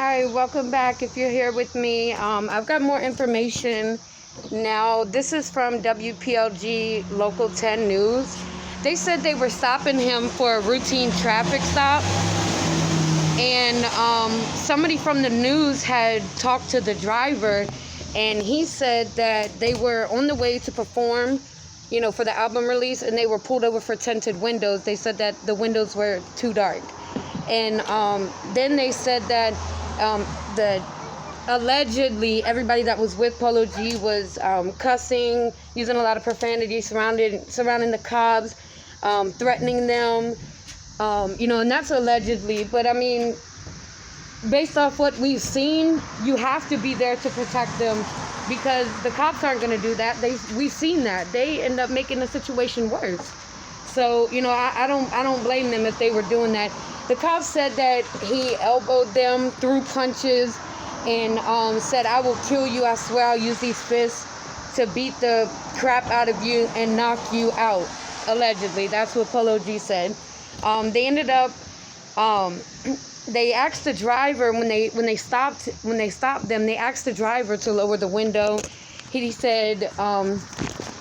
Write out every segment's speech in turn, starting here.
Hi, welcome back. If you're here with me, I've got more information now. This is from WPLG Local 10 News. They said they were stopping him for a routine traffic stop, and somebody from the news had talked to the driver, and he said that they were on the way to perform, for the album release, and they were pulled over for tinted windows. They said that the windows were too dark. And then they said that allegedly everybody that was with Polo G was cussing, using a lot of profanity surrounding the cops, threatening them, and that's allegedly. But I mean, based off what we've seen, you have to be there to protect them, because the cops aren't going to do that. We've seen that. They end up making the situation worse. So, I don't blame them if they were doing that. The cops said that he elbowed them, threw punches, and said, "I will kill you. I swear I'll use these fists to beat the crap out of you and knock you out." Allegedly, that's what Polo G said. They ended up. They asked the driver when they stopped them. They asked the driver to lower the window. He said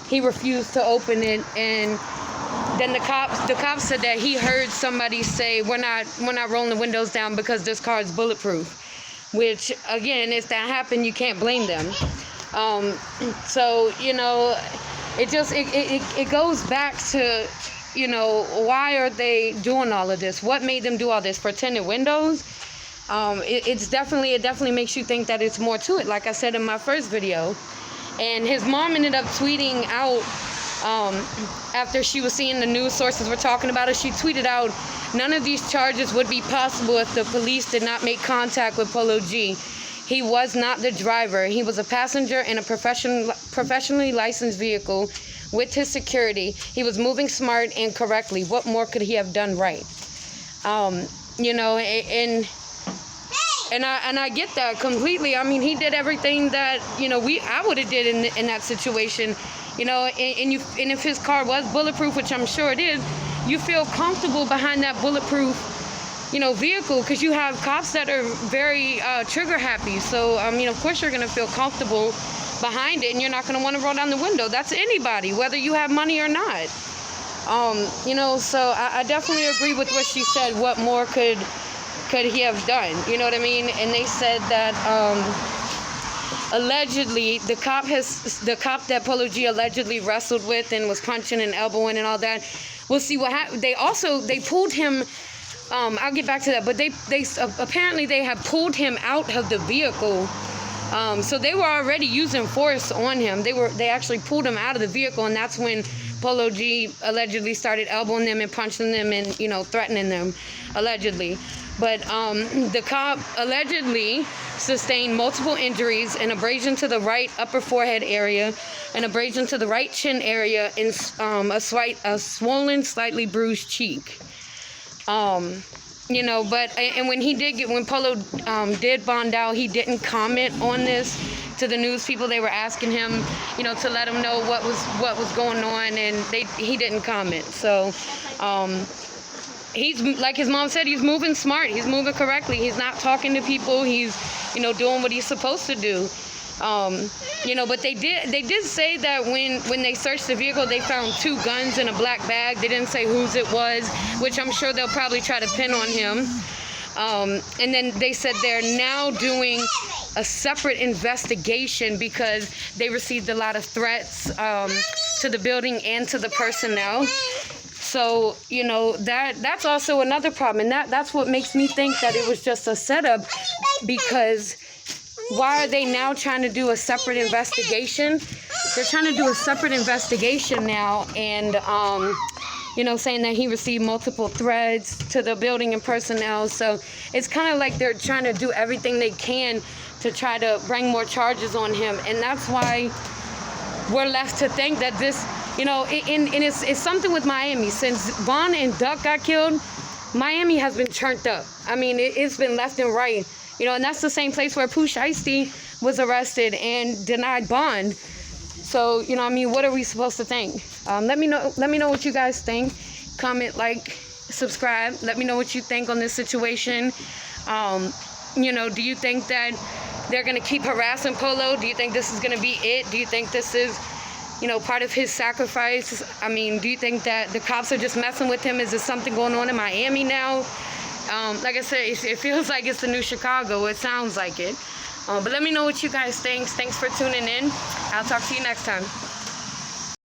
he refused to open it, and then the cops said that he heard somebody say, we're not rolling the windows down because this car is bulletproof. Which, again, if that happened, you can't blame them. So it goes back to, why are they doing all of this? What made them do all this? For tinted windows? It definitely makes you think that it's more to it, like I said in my first video. And his mom ended up tweeting out, after she was seeing the news sources were talking about it, she tweeted out, "None of these charges would be possible if the police did not make contact with Polo G. He was not the driver. He was a passenger in a professionally licensed vehicle with his security. He was moving smart and correctly. What more could he have done right?" And I get that completely. I mean, he did everything that I would have did in that situation. And if his car was bulletproof, which I'm sure it is, you feel comfortable behind that bulletproof, vehicle, because you have cops that are very trigger happy. So, of course you're going to feel comfortable behind it, and you're not going to want to roll down the window. That's anybody, whether you have money or not. So I definitely agree with what she said. What more could he have done? You know what I mean? And they said that allegedly the cop that Polo G allegedly wrestled with and was punching and elbowing and all that. We'll see what happened. They pulled him. I'll get back to that. But they apparently they have pulled him out of the vehicle. So they were already using force on him. They actually pulled him out of the vehicle, and that's when Polo G allegedly started elbowing them and punching them and threatening them, allegedly. But the cop allegedly sustained multiple injuries: an abrasion to the right upper forehead area, an abrasion to the right chin area, and a swollen, slightly bruised cheek. But when Polo did bond out, he didn't comment on this to the news people. They were asking him, to let him know what was going on, and he didn't comment. So, he's, like his mom said, he's moving smart. He's moving correctly. He's not talking to people. He's, doing what he's supposed to do. But they did say that when they searched the vehicle, they found 2 guns in a black bag. They didn't say whose it was, which I'm sure they'll probably try to pin on him. And then they said they're now doing a separate investigation because they received a lot of threats to the building and to the personnel. So, that's also another problem. And that's what makes me think that it was just a setup, because why are they now trying to do a separate investigation? They're trying to do a separate investigation now, and, saying that he received multiple threats to the building and personnel. So it's kind of like they're trying to do everything they can to try to bring more charges on him. And that's why we're left to think that this, it's something with Miami. Since Vaughn and Duck got killed, Miami has been turned up. I mean, it's been left and right. And that's the same place where Pooh Shiesty was arrested and denied bond. So, what are we supposed to think? Let me know what you guys think. Comment, like, subscribe. Let me know what you think on this situation. You know, do you think that they're going to keep harassing Polo? Do you think this is going to be it? Do you think this is, you know, part of his sacrifice? I mean, do you think that the cops are just messing with him? Is there something going on in Miami now? Like I said, it feels like it's the new Chicago. It sounds like it. But let me know what you guys think. Thanks for tuning in. I'll talk to you next time.